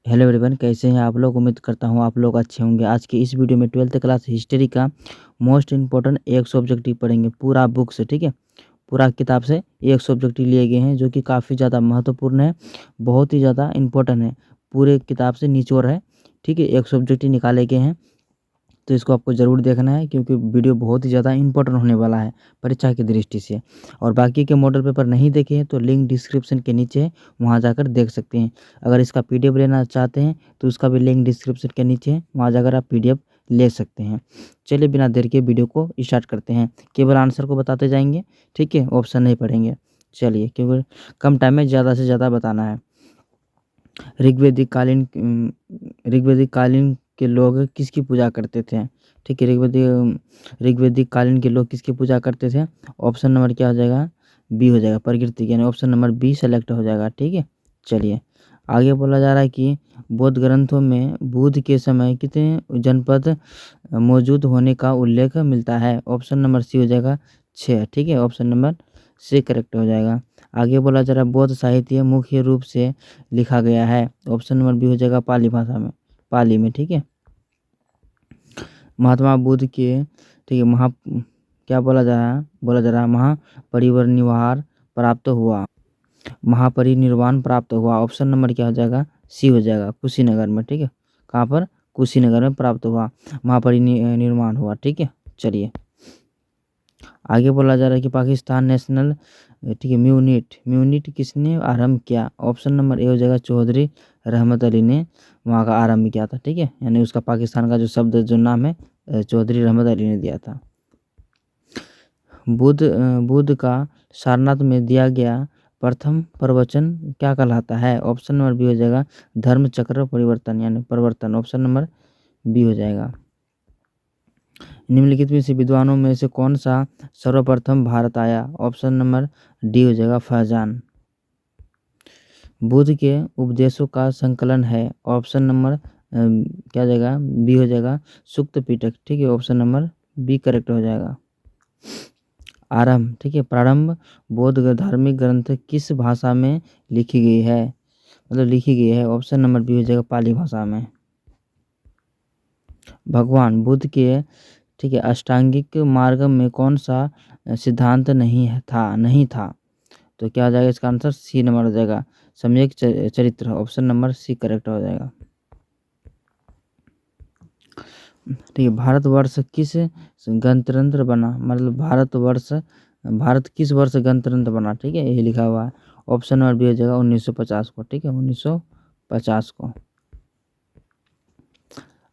Hello everyone, कैसे हैं आप लोग। उम्मीद करता हूँ आप लोग अच्छे होंगे। आज की इस वीडियो में 12th क्लास हिस्ट्री का मोस्ट इम्पोर्टेंट 100 ऑब्जेक्टिव पढ़ेंगे पूरा बुक से। ठीक है, पूरा किताब से 100 ऑब्जेक्टिव लिए गए हैं जो कि काफ़ी ज़्यादा महत्वपूर्ण है, बहुत ही ज़्यादा इंपॉर्टेंट है। पूरे किताब से निचोड़ है। ठीक है, 100 ऑब्जेक्टिव निकाले गए हैं, तो इसको आपको ज़रूर देखना है क्योंकि वीडियो बहुत ही ज़्यादा इंपॉर्टेंट होने वाला है परीक्षा की दृष्टि से। और बाकी के मॉडल पेपर नहीं देखे हैं तो लिंक डिस्क्रिप्शन के नीचे है, वहाँ जाकर देख सकते हैं। अगर इसका पीडीएफ लेना चाहते हैं तो उसका भी लिंक डिस्क्रिप्शन के नीचे है, वहाँ जाकर आप पीडीएफ ले सकते हैं। चलिए बिना देर के वीडियो को स्टार्ट करते हैं। केवल आंसर को बताते जाएंगे, ठीक है, ऑप्शन नहीं पढ़ेंगे। चलिए, क्योंकि कम टाइम में ज़्यादा से ज़्यादा बताना है। ऋग्वैदिक कालीन के लोग किसकी पूजा करते थे। ठीक है, ऋग्वैदिक कालीन के लोग किसकी पूजा करते थे। ऑप्शन नंबर क्या हो जाएगा, बी हो जाएगा, प्रकृति, यानी ऑप्शन नंबर बी सेलेक्ट हो जाएगा। ठीक है, चलिए आगे बोला जा रहा है कि बौद्ध ग्रंथों में बुद्ध के समय कितने जनपद मौजूद होने का उल्लेख मिलता है। ऑप्शन नंबर सी हो जाएगा 6। ठीक है, ऑप्शन नंबर सी करेक्ट हो जाएगा। आगे बोला जा रहा है बौद्ध साहित्य मुख्य रूप से लिखा गया है। ऑप्शन नंबर बी हो जाएगा पाली भाषा में, पाली में। ठीक है, महात्मा बुद्ध के, ठीक है, क्या बोला जा रहा है महापरिनिर्वाण प्राप्त हुआ, महापरिनिर्वाण प्राप्त हुआ। ऑप्शन नंबर क्या हो जाएगा, सी हो जाएगा, कुशीनगर में। ठीक है, कहाँ पर, कुशीनगर में प्राप्त हुआ, महापरिनिर्वाण हुआ। ठीक है, चलिए आगे बोला जा रहा है कि पाकिस्तान नेशनल, ठीक है, म्यूनिट किसने आरंभ किया। ऑप्शन नंबर ए हो जाएगा चौधरी रहमत अली ने वहाँ का आरंभ किया था। ठीक है, यानी उसका पाकिस्तान का जो शब्द जो नाम है चौधरी रहमत अली ने दिया था। बुद्ध का सारनाथ में दिया गया प्रथम प्रवचन क्या कहलाता है। ऑप्शन नंबर बी हो जाएगा धर्म चक्र परिवर्तन, यानी परिवर्तन। ऑप्शन नंबर बी हो जाएगा। निम्नलिखित में से विद्वानों में से कौन सा सर्वप्रथम भारत आया। ऑप्शन नंबर डी हो जाएगा फैजान। बुद्ध के उपदेशों का संकलन है। ऑप्शन नंबर क्या हो जाएगा, बी हो जाएगा सुक्त पिटक। ठीक है, ऑप्शन नंबर बी करेक्ट हो जाएगा। आरंभ, ठीक है, प्रारंभ बौद्ध धार्मिक ग्रंथ किस भाषा में लिखी गई है, मतलब लिखी गई है। ऑप्शन नंबर बी हो जाएगा पाली भाषा में। भगवान बुद्ध के, ठीक है, अष्टांगिक मार्ग में कौन सा सिद्धांत नहीं था, तो क्या हो जाएगा इसका आंसर, सी नंबर हो जाएगा सम्यक चरित्र। ऑप्शन नंबर सी करेक्ट हो जाएगा। ठीक है, भारतवर्ष किस गणतंत्र बना, मतलब भारत किस वर्ष गणतंत्र बना। ठीक है, ये लिखा हुआ है। ऑप्शन नंबर बी हो जाएगा 1950 को। ठीक है, 1950 को।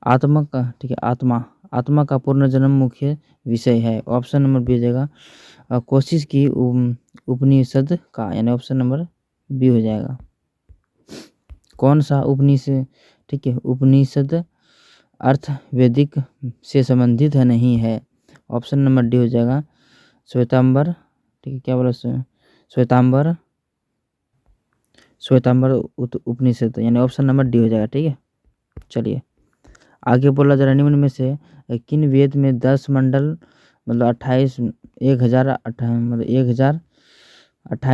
आत्मा का, ठीक है, आत्मा का पुनर्जन्म मुख्य विषय है। ऑप्शन नंबर बी हो जाएगा कोशिश की उपनिषद का, यानी ऑप्शन नंबर बी हो जाएगा। कौन सा उपनिषद, ठीक है, उपनिषद अर्थ वैदिक से संबंधित है नहीं है। ऑप्शन नंबर डी हो जाएगा श्वेतांबर। ठीक है, क्या बोला, श्वेतांबर उपनिषद, यानी ऑप्शन नंबर डी हो जाएगा। ठीक है, चलिए आगे बोला जा रहा है निम्न में से किन वेद में 10 मंडल, मतलब 1028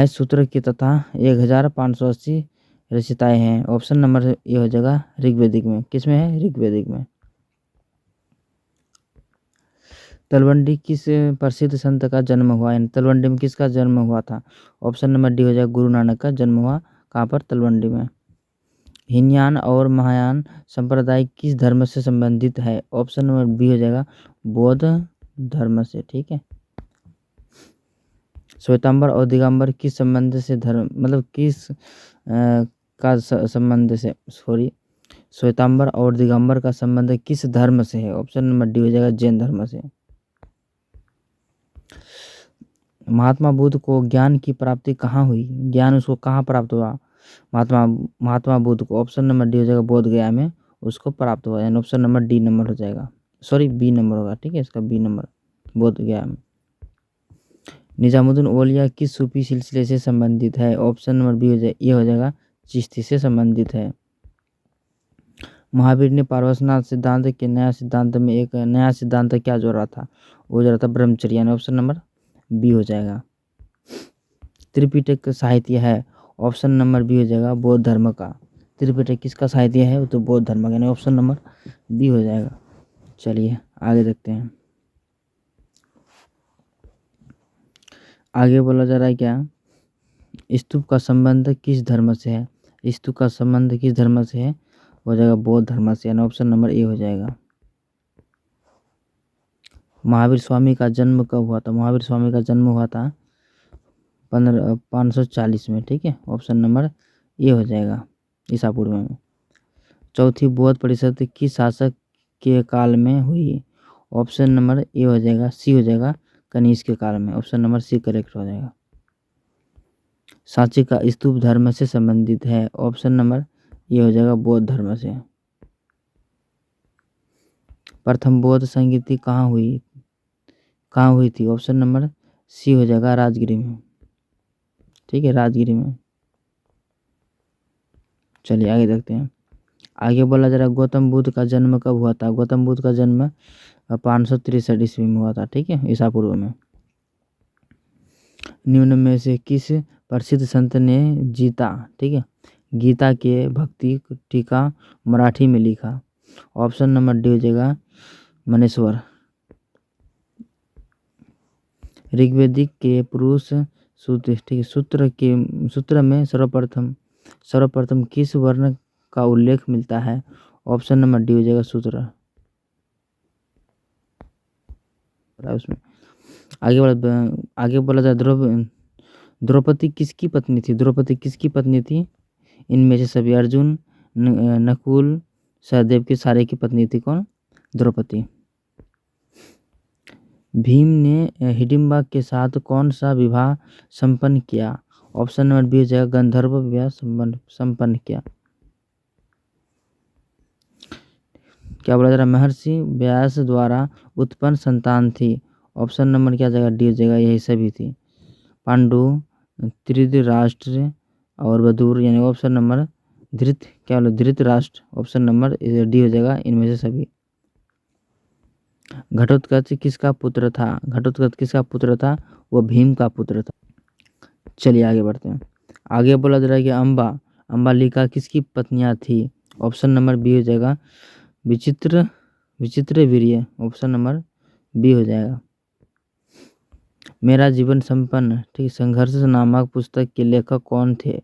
सूत्र के तथा 1580 रचिताएं हैं। ऑप्शन नंबर ये हो जाएगा ऋग्वेदिक में। किस में है, ऋग्वेदिक में। तलवंडी किस प्रसिद्ध संत का जन्म हुआ, यानी तलवंडी में किसका जन्म हुआ था। ऑप्शन नंबर डी हो जाएगा गुरु नानक का जन्म हुआ। कहाँ पर, तलवंडी में। हीनयान और महायान संप्रदाय किस धर्म से संबंधित है। ऑप्शन नंबर बी हो जाएगा बौद्ध धर्म से। ठीक है, श्वेतांबर और दिगंबर किस संबंध से धर्म, मतलब किस का संबंध से, श्वेतांबर और दिगंबर का संबंध किस धर्म से है। ऑप्शन नंबर डी हो जाएगा जैन धर्म से। महात्मा बुद्ध को ज्ञान की प्राप्ति कहाँ हुई, ज्ञान उसको कहाँ प्राप्त हुआ महात्मा बुद्ध को। ऑप्शन नंबर डी हो जाएगा बोध गया में उसको प्राप्त हुआ, यानी ऑप्शन नंबर डी नंबर हो जाएगा, बी नंबर होगा। ठीक है, इसका बी नंबर बोध गया में। निजामुद्दीन औलिया किस सूफी सिलसिले से संबंधित है। ऑप्शन नंबर बी हो जाए, ये हो जाएगा चिश्ती से संबंधित है। महावीर ने पारसनाथ सिद्धांत के नया सिद्धांत में एक नया सिद्धांत क्या जोड़ा था, वो जोड़ा था ब्रह्मचर्य, यानी ऑप्शन नंबर बी हो जाएगा। त्रिपिटक साहित्य है। ऑप्शन नंबर बी हो जाएगा बौद्ध धर्म का। त्रिपिटक किसका साहित्य है? वो तो बौद्ध धर्म का, यानी ऑप्शन नंबर बी हो जाएगा। चलिए आगे देखते हैं। आगे बोला जा रहा है क्या, स्तूप का संबंध किस धर्म से है? स्तूप का संबंध किस धर्म से है? हो जाएगा बौद्ध धर्म से, यानी ऑप्शन नंबर ए हो जाएगा। महावीर स्वामी का जन्म कब हुआ था? महावीर स्वामी का जन्म हुआ था 540 में, ठीक है, ऑप्शन नंबर ए हो जाएगा, ईसा पूर्व में। चौथी बौद्ध परिषद किस शासक के काल में हुई? ऑप्शन नंबर ए हो जाएगा, सी हो जाएगा, कनिष्क के काल में, ऑप्शन नंबर सी करेक्ट हो जाएगा। सांची का स्तूप धर्म से संबंधित है? ऑप्शन नंबर ए हो जाएगा, बौद्ध धर्म से। प्रथम बौद्ध संगीति कहाँ हुई थी? ऑप्शन नंबर सी हो जाएगा, राजगिरी में, ठीक है, राजगिरी में। चलिए आगे देखते हैं। आगे बोला जा रहा है गौतम बुद्ध का जन्म कब हुआ था? गौतम बुद्ध का जन्म 563 ईस्वी में हुआ था, ठीक है, ईसा पूर्व में। निम्न में से किस प्रसिद्ध संत ने जीता, ठीक है, गीता के भक्ति टीका मराठी में लिखा? ऑप्शन नंबर डी हो जाएगा, मनेश्वर। ऋग्वेदिक के पुरुष सूत्र, ठीक है, सूत्र में सर्वप्रथम किस वर्ण का उल्लेख मिलता है? ऑप्शन नंबर डी हो जाएगा, सूत्र। उसमें आगे बोला जाए द्रौपदी किसकी पत्नी थी? द्रौपदी किसकी पत्नी थी? इनमें से सभी अर्जुन, नकुल, सहदेव की सारे की पत्नी थी कौन? द्रौपदी। भीम ने हिडिंबा के साथ कौन सा विवाह संपन्न किया? ऑप्शन नंबर बी हो जाएगा, गंधर्व विवाह संपन्न किया। क्या बोला जा रहा है? महर्षि व्यास द्वारा उत्पन्न संतान थी? ऑप्शन नंबर क्या जाएगा, डी हो जाएगा, यही सभी थी, पांडु, धृतराष्ट्र और बदूर, यानी option number Dhritarashtra, option number D हो जाएगा, इनमें से सभी। घटोत्कच किसका पुत्र था? घटोत्कच किसका पुत्र था? वो भीम का पुत्र था। चलिए आगे बढ़ते हैं। आगे बोला जा रहा है कि अंबालिका किसकी पत्नियां थी? ऑप्शन नंबर बी हो जाएगा, विचित्र वीर्य, ऑप्शन नंबर बी हो जाएगा। मेरा जीवन संपन्न, ठीक, संघर्ष नामक पुस्तक के लेखक कौन थे?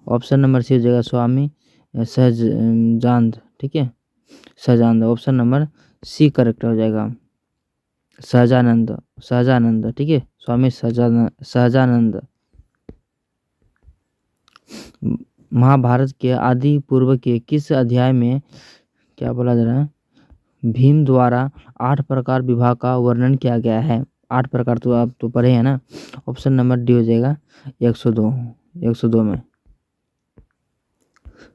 ऑप्शन नंबर सी हो जाएगा, स्वामी सहजानंद, ठीक है, Sahajanand, option number C correct हो जाएगा, सहजानंद, ठीक है, स्वामी सहजानंद। महाभारत के आदि पूर्व के किस अध्याय में क्या बोला जा रहा है? भीम द्वारा 8 प्रकार विवाह का वर्णन किया गया है? 8 प्रकार तो आप तो पढ़े हैं ना, ऑप्शन नंबर डी हो जाएगा, 102 में।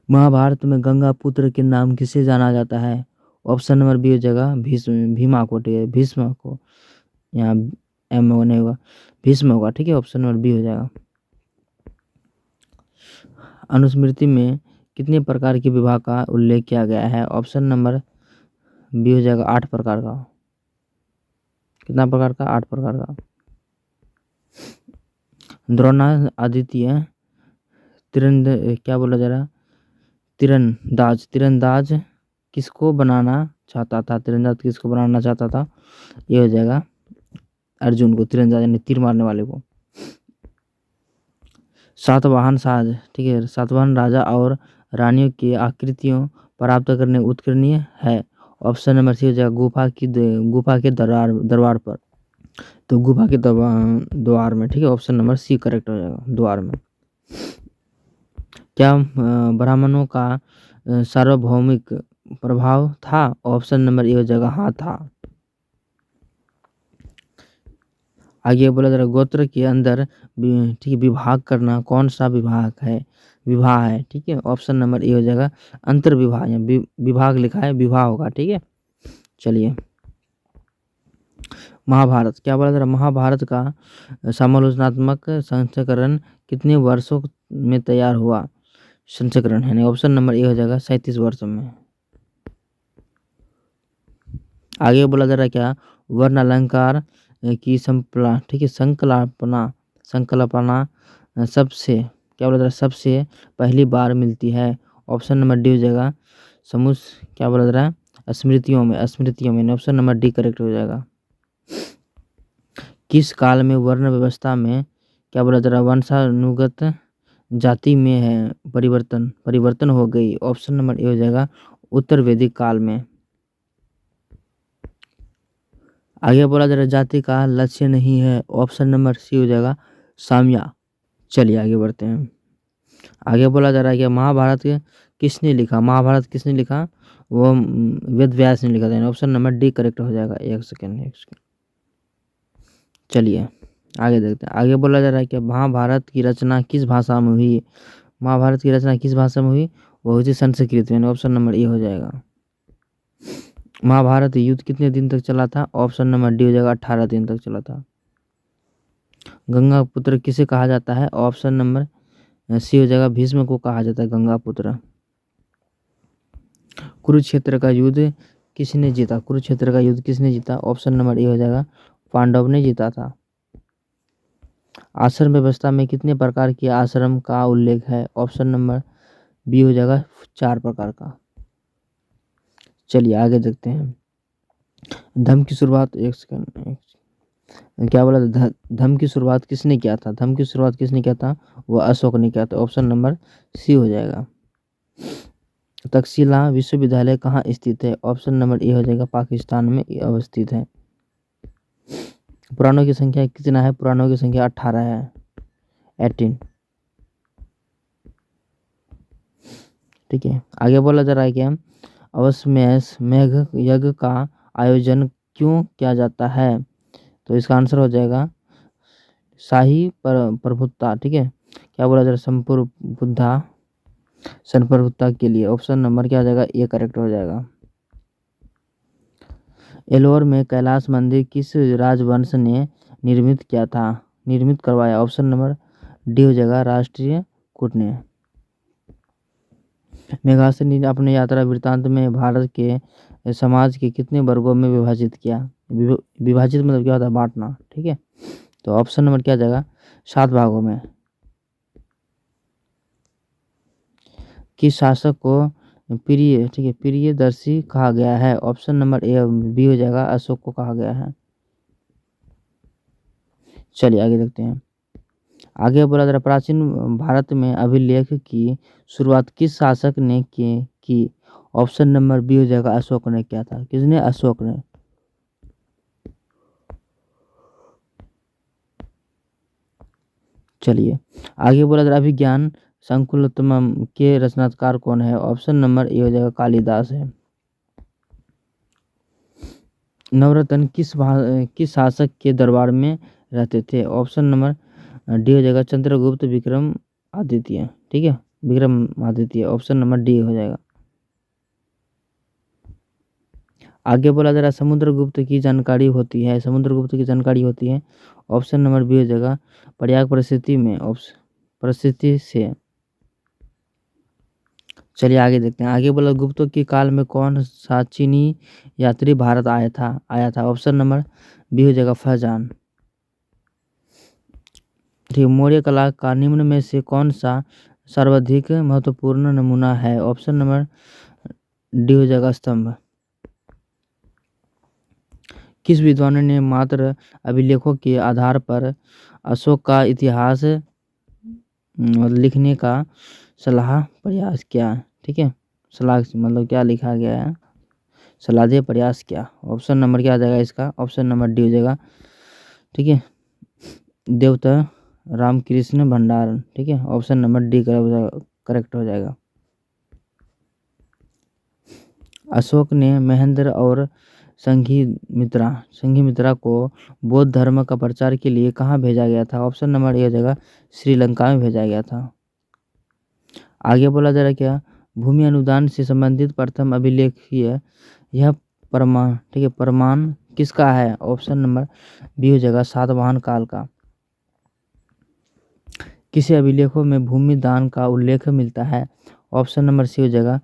महाभारत में गंगा पुत्र के नाम किसे जाना जाता है? ऑप्शन नंबर बी हो जाएगा, भीमा को, ठीक है, भीष्म को, यहाँ एम होने होगा, भीष्म होगा, ठीक है, ऑप्शन नंबर बी हो जाएगा। अनुस्मृति में कितने प्रकार के विवाह का उल्लेख किया गया है? ऑप्शन नंबर बी हो जाएगा, 8 प्रकार का। कितना प्रकार का? 8 प्रकार का। द्रोणादित्य क्या बोला जा रहा? तीरंदाज किसको बनाना चाहता था? तीरंदाज किसको बनाना चाहता था? ये हो जाएगा अर्जुन को, तीरंदाज यानी तीर मारने वाले को। सातवाहन साज, ठीक है, सातवाहन राजा और रानियों की आकृतियों प्राप्त करने उत्कीर्णीय है? ऑप्शन नंबर सी हो जाएगा, गुफा के दरबार पर, तो गुफा के द्वार में, ठीक है, ऑप्शन नंबर सी करेक्ट हो जाएगा, द्वार में। क्या ब्राह्मणों का सार्वभौमिक प्रभाव था? ऑप्शन नंबर ए हो जाएगा, हाँ था। आगे बोला जा रहा है गोत्र के अंदर, ठीक है, विभाग करना कौन सा विभाग है, ठीक है, ऑप्शन नंबर ए हो जाएगा, अंतर विभाग, या विभाग लिखा है, विवाह होगा, ठीक है। चलिए महाभारत, क्या बोला जा रहा है? महाभारत का समालोचनात्मक संस्करण कितने वर्षों में तैयार हुआ? संस्करण है, ऑप्शन नंबर ए हो जाएगा, 37 वर्ष में। आगे बोला जा रहा है क्या? वर्ण अलंकार की ठीक है, संकल्पना सबसे, क्या बोला जा रहा है, सबसे पहली बार मिलती है? ऑप्शन नंबर डी हो जाएगा समूह, क्या बोला जा रहा है, स्मृतियों में, स्मृतियों में, ऑप्शन नंबर डी करेक्ट हो जाएगा। किस काल में वर्ण व्यवस्था में, क्या बोला जा रहा है, वंशानुगत जाति में है परिवर्तन हो गई, ऑप्शन नंबर ए हो जाएगा उत्तर वैदिक काल में। आगे बोला जा रहा है जाति का लक्ष्य नहीं है, ऑप्शन नंबर सी हो जाएगा साम्या। चलिए आगे बढ़ते हैं। आगे बोला जा रहा है कि महाभारत किसने लिखा, महाभारत किसने लिखा, वो वेद व्यास ने लिखा था, ऑप्शन नंबर डी करेक्ट हो जाएगा। एक सेकेंड। चलिए आगे देखते हैं। आगे बोला जा रहा है कि महाभारत की रचना किस भाषा में हुई, महाभारत की रचना किस भाषा में हुई, वो हुई थी संस्कृत में, ऑप्शन नंबर ए हो जाएगा। महाभारत युद्ध कितने दिन तक चला था, ऑप्शन नंबर डी हो जाएगा 18 दिन तक चला था। गंगा पुत्र किसे कहा जाता है, ऑप्शन नंबर सी हो जाएगा भीष्म को कहा जाता है गंगा पुत्र। कुरुक्षेत्र का युद्ध किसने जीता, कुरुक्षेत्र का युद्ध किसने जीता, ऑप्शन नंबर ए हो जाएगा पांडव ने जीता था। आश्रम व्यवस्था में कितने प्रकार के आश्रम का उल्लेख है, ऑप्शन नंबर बी हो जाएगा 4 प्रकार का। चलिए आगे देखते हैं। धम्म की शुरुआत, एक सेकंड, क्या बोला था, धम्म की शुरुआत किसने किया था, धम्म की शुरुआत किसने किया था, वो अशोक ने किया था, ऑप्शन नंबर सी हो जाएगा। तक्षशिला विश्वविद्यालय कहाँ स्थित है, ऑप्शन नंबर ए हो जाएगा पाकिस्तान में अवस्थित है। पुराणों की संख्या कितना है, पुराणों की संख्या 18 है, 18। ठीक है। आगे बोला जा रहा है कि अवश्यमेष मेघ यज्ञ का आयोजन क्यों किया जाता है, तो इसका आंसर हो जाएगा शाही प्रभुत्ता। ठीक है, क्या बोला जा रहा है, संप्रभुता के लिए, ऑप्शन नंबर क्या हो जाएगा ए करेक्ट हो जाएगा। एलोर में कैलाश मंदिर किस राजवंश ने निर्मित करवाया, ऑप्शन नंबर डी हो जाएगा राष्ट्रीय कूट ने। मेघासन ने अपने यात्रा वृत्तांत में भारत के समाज के कितने वर्गों में विभाजित किया, विभाजित मतलब क्या होता है, बांटना। ठीक है, तो ऑप्शन नंबर क्या जाएगा 7 भागों में। किस शासक को प्रिय, ठीक है, प्रियदर्शी कहा गया है, ऑप्शन नंबर ए बी हो जाएगा अशोक को कहा गया है। चलिए आगे देखते हैं। आगे बोला जरा प्राचीन भारत में अभिलेख की शुरुआत किस शासक ने की, ऑप्शन नंबर बी हो जाएगा अशोक ने किया था। किसने, अशोक ने। चलिए आगे बोला जरा अभिज्ञान संकुलोत्तम के रचनाकार कौन है, ऑप्शन नंबर ए हो जाएगा कालिदास है। नवरत्न किस शासक के दरबार में रहते थे, ऑप्शन नंबर डी हो जाएगा चंद्रगुप्त विक्रम आदित्य। ठीक है, Vikram Aditya, option number D हो जाएगा। आगे बोला जरा समुद्रगुप्त की जानकारी होती है, समुद्रगुप्त की जानकारी होती है, ऑप्शन नंबर बी हो जाएगा प्रयाग परिस्थिति में, परिस्थिति से। चलिए आगे देखते हैं। आगे बोला गुप्तों के काल में कौन सा चीनी यात्री भारत आया था, ऑप्शन नंबर बी हो जाएगा फहजान। ठीक, मौर्य कला का निम्न में से कौन सा सर्वाधिक महत्वपूर्ण नमूना है, ऑप्शन नंबर डी हो जाएगा स्तंभ। किस विद्वान ने मात्र अभिलेखों के आधार पर अशोक का इतिहास लिखने का सलाह प्रयास किया। ठीक है, सलाह मतलब क्या लिखा गया है, सलाह दे प्रयास किया, ऑप्शन नंबर क्या आ जाएगा इसका, ऑप्शन नंबर डी हो जाएगा। ठीक है, देवता रामकृष्ण भंडारण। ठीक है, ऑप्शन नंबर डी करेक्ट हो जाएगा। अशोक ने महेंद्र और संघमित्रा को बौद्ध धर्म का प्रचार के लिए कहाँ भेजा गया था, ऑप्शन नंबर ए हो जाएगा श्रीलंका में भेजा गया था। आगे बोला जा रहा है क्या भूमि अनुदान से संबंधित प्रथम अभिलेखीय यह प्रमाण, ठीक है, प्रमाण किसका है, ऑप्शन नंबर बी हो जाएगा सातवाहन काल का। किसी अभिलेखों में भूमि दान का उल्लेख मिलता है, ऑप्शन नंबर सी हो जाएगा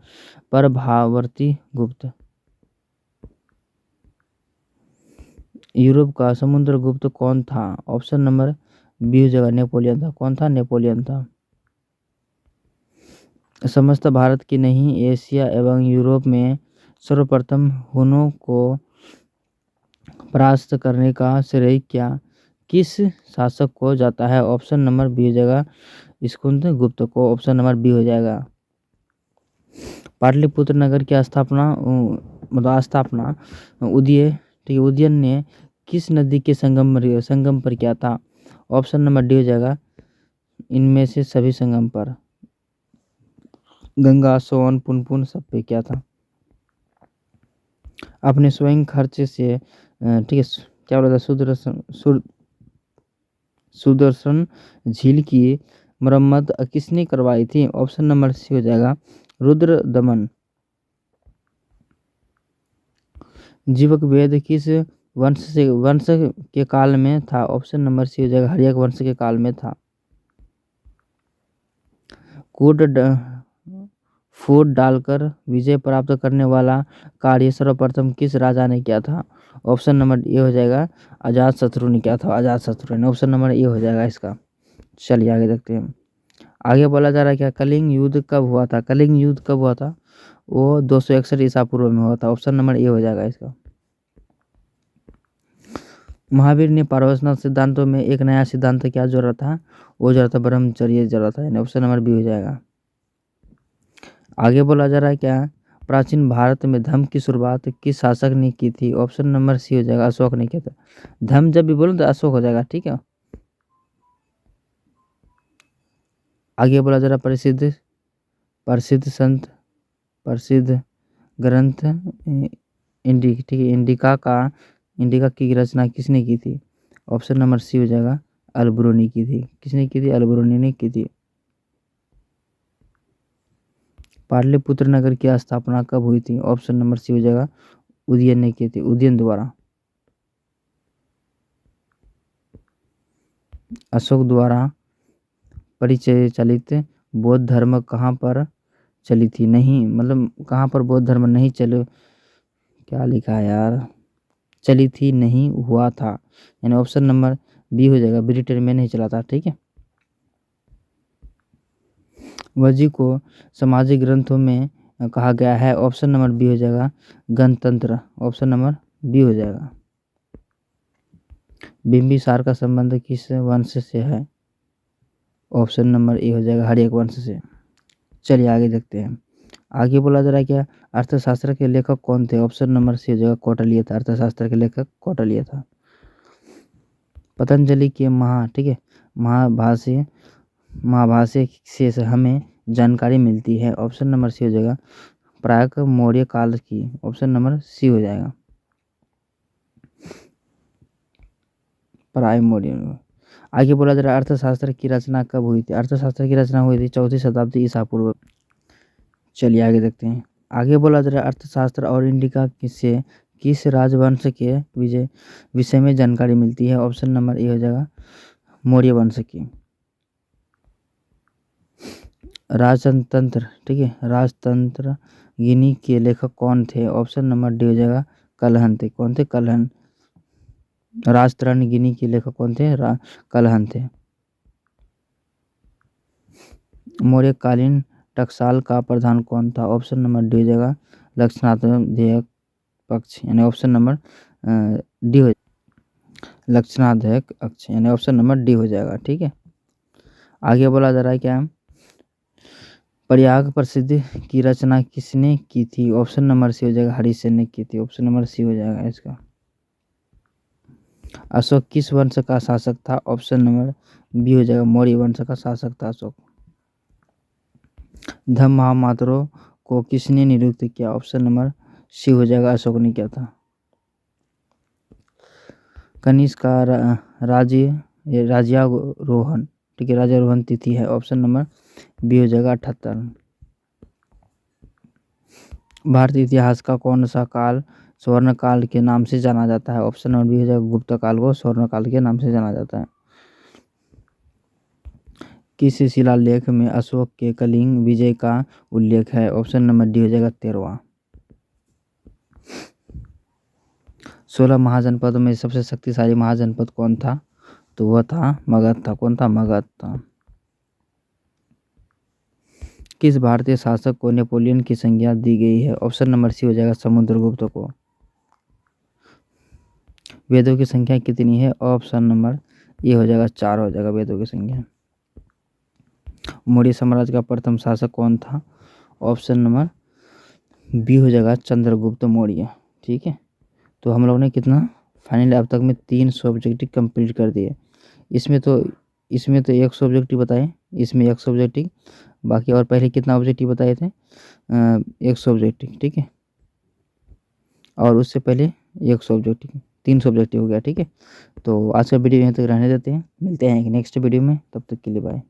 प्रभावर्ती गुप्त। यूरोप का समुद्रगुप्त कौन था, ऑप्शन नंबर बी हो जाएगा नेपोलियन था। कौन था, नेपोलियन था। समस्त भारत की नहीं, एशिया एवं यूरोप में सर्वप्रथम हुनों को परास्त करने का श्रेय क्या किस शासक को जाता है? ऑप्शन नंबर बी हो जाएगा स्कुंद गुप्त को। ऑप्शन नंबर बी हो जाएगा। पाटलिपुत्र नगर की स्थापना उदयन ने किस नदी के संगम पर किया था? ऑप्शन नंबर डी हो जाएगा इनमें से सभी संगम पर। गंगा, सोन, पुनपुन सब पे किया था। अपने स्वयं खर्चे से क्या बोला था सुदर्शन झील की मरम्मत किसने करवाई थी? ऑप्शन नंबर सी हो जाएगा रुद्र दमन। जीवक वेद किस वंश के काल में था? ऑप्शन नंबर सी हो जाएगा हर्यक वंश के काल में था। फूट डालकर विजय प्राप्त करने वाला कार्य सर्वप्रथम किस राजा ने किया था? ऑप्शन नंबर ए हो जाएगा अजात शत्रु ने किया था। अजात शत्रु ने। ऑप्शन नंबर ए हो जाएगा इसका। चलिए आगे देखते हैं। आगे बोला जा रहा है क्या कलिंग युद्ध कब हुआ था? कलिंग युद्ध कब हुआ था? वो 261 ईसा पूर्व में हुआ था। ऑप्शन नंबर ए हो जाएगा इसका। महावीर ने पारवसनाथ सिद्धांतों में एक नया सिद्धांत क्या जोड़ा था? वो जोड़ा था ब्रह्मचर्य जोड़ा था। यानी ऑप्शन नंबर बी हो जाएगा। आगे बोला जा रहा है क्या प्राचीन भारत में धर्म की शुरुआत किस शासक ने की थी? ऑप्शन नंबर सी हो जाएगा अशोक ने किया था। धर्म जब भी बोलो तो अशोक हो जाएगा। ठीक है। आगे बोला जा रहा प्रसिद्ध संत प्रसिद्ध ग्रंथ इंडिका की रचना किसने की थी? ऑप्शन नंबर सी हो जाएगा अलबरूनी की थी। किसने की थी? अलबरूनी ने की थी। पाटलिपुत्र नगर की स्थापना कब हुई थी? ऑप्शन नंबर सी हो जाएगा उदयन ने की थी। उदयन द्वारा। अशोक द्वारा परिचालित बौद्ध धर्म कहाँ पर चली थी? नहीं मतलब कहाँ पर बौद्ध धर्म नहीं चले, क्या लिखा है यार, चली थी नहीं हुआ था। यानी ऑप्शन नंबर बी हो जाएगा ब्रिटेन में नहीं चला था। ठीक है। वजी को सामाजिक ग्रंथों में कहा गया है। ऑप्शन नंबर बी हो जाएगा गणतंत्र। ऑप्शन नंबर बी हो जाएगा। बिंबिसार का संबंध किस वंश से है? ऑप्शन नंबर ए हो जाएगा हर्यक वंश से। चलिए आगे देखते हैं। आगे बोला जा रहा है क्या अर्थशास्त्र के लेखक कौन थे? ऑप्शन नंबर सी हो जाएगा कौटिल्य था। अर्थशास्त्र के लेखक कौटिल्य था। पतंजलि के महाभाष्य से हमें जानकारी मिलती है। ऑप्शन नंबर सी हो जाएगा प्राक मौर्य काल की। ऑप्शन नंबर सी हो जाएगा प्राय मौर्य। आगे बोला जा रहा है अर्थशास्त्र की रचना कब हुई थी? अर्थशास्त्र की रचना हुई थी 4वीं शताब्दी ईसा पूर्व। चलिए आगे देखते हैं। आगे बोला जा रहा है अर्थशास्त्र और इंडिका से किस राजवंश के विषय में जानकारी मिलती है? ऑप्शन नंबर ए हो जाएगा मौर्य वंश की। राजतंत्र राजतंत्र गिनी के लेखक कौन थे? ऑप्शन नंबर डी हो जाएगा कलहन थे। कौन थे? कलहन। राजतरण गिनी के लेखक कौन थे? कलहन थे। मौर्यकालीन टकसाल का प्रधान कौन था? ऑप्शन नंबर डी हो जाएगा लक्षणाध्यायक पक्ष। यानी ऑप्शन नंबर डी हो लक्षणाध्यायक अक्ष। यानी ऑप्शन नंबर डी हो जाएगा। ठीक है। आगे बोला जा रहा है क्या प्रयाग प्रसिद्धि की रचना किसने की थी? ऑप्शन नंबर सी हो जाएगा हरिसेन ने की थी। ऑप्शन नंबर सी हो जाएगा इसका। अशोक किस वंश का शासक था? ऑप्शन नंबर बी हो जाएगा मौर्य वंश का शासक था अशोक। धम्म महामात्रों को किसने नियुक्त किया? ऑप्शन नंबर सी हो जाएगा अशोक ने किया था। कनिष्क का राज्यारोहण राज्यारोहण तिथि है। ऑप्शन नंबर बी हो जाएगा 78। भारतीय इतिहास का कौन सा काल स्वर्ण काल के नाम से जाना जाता है? ऑप्शन नंबर बी हो जाएगा गुप्त काल को स्वर्ण काल के नाम से जाना जाता है। किस शिलालेख में अशोक के कलिंग विजय का उल्लेख है? ऑप्शन नंबर डी हो जाएगा 13वां। 16 महाजनपदों में सबसे शक्तिशाली महाजनपद कौन था? तो वह था मगध था। कौन था? मगध था। किस भारतीय शासक को नेपोलियन की संज्ञा दी गई है? ऑप्शन नंबर सी हो जाएगा समुद्रगुप्त को। वेदों की संख्या कितनी है? ऑप्शन नंबर ए हो जाएगा 4 हो जाएगा वेदों की संख्या। मौर्य साम्राज्य का प्रथम शासक कौन था? ऑप्शन नंबर बी हो जाएगा चंद्रगुप्त मौर्य। ठीक है, तो हम लोग ने कितना फाइनली अब तक में 300 ऑब्जेक्टिव कंप्लीट कर दिए। इसमें तो 100 ऑब्जेक्टिव बताए, इसमें 100 ऑब्जेक्टिव, बाकी और पहले कितना ऑब्जेक्टिव बताए थे? 100 ऑब्जेक्टिव। ठीक है, और उससे पहले 100 ऑब्जेक्टिव, 300 ऑब्जेक्टिव हो गया। ठीक है, तो आज का वीडियो यहाँ तक रहने देते हैं, मिलते हैं नेक्स्ट वीडियो में, तब तक के लिए बाय।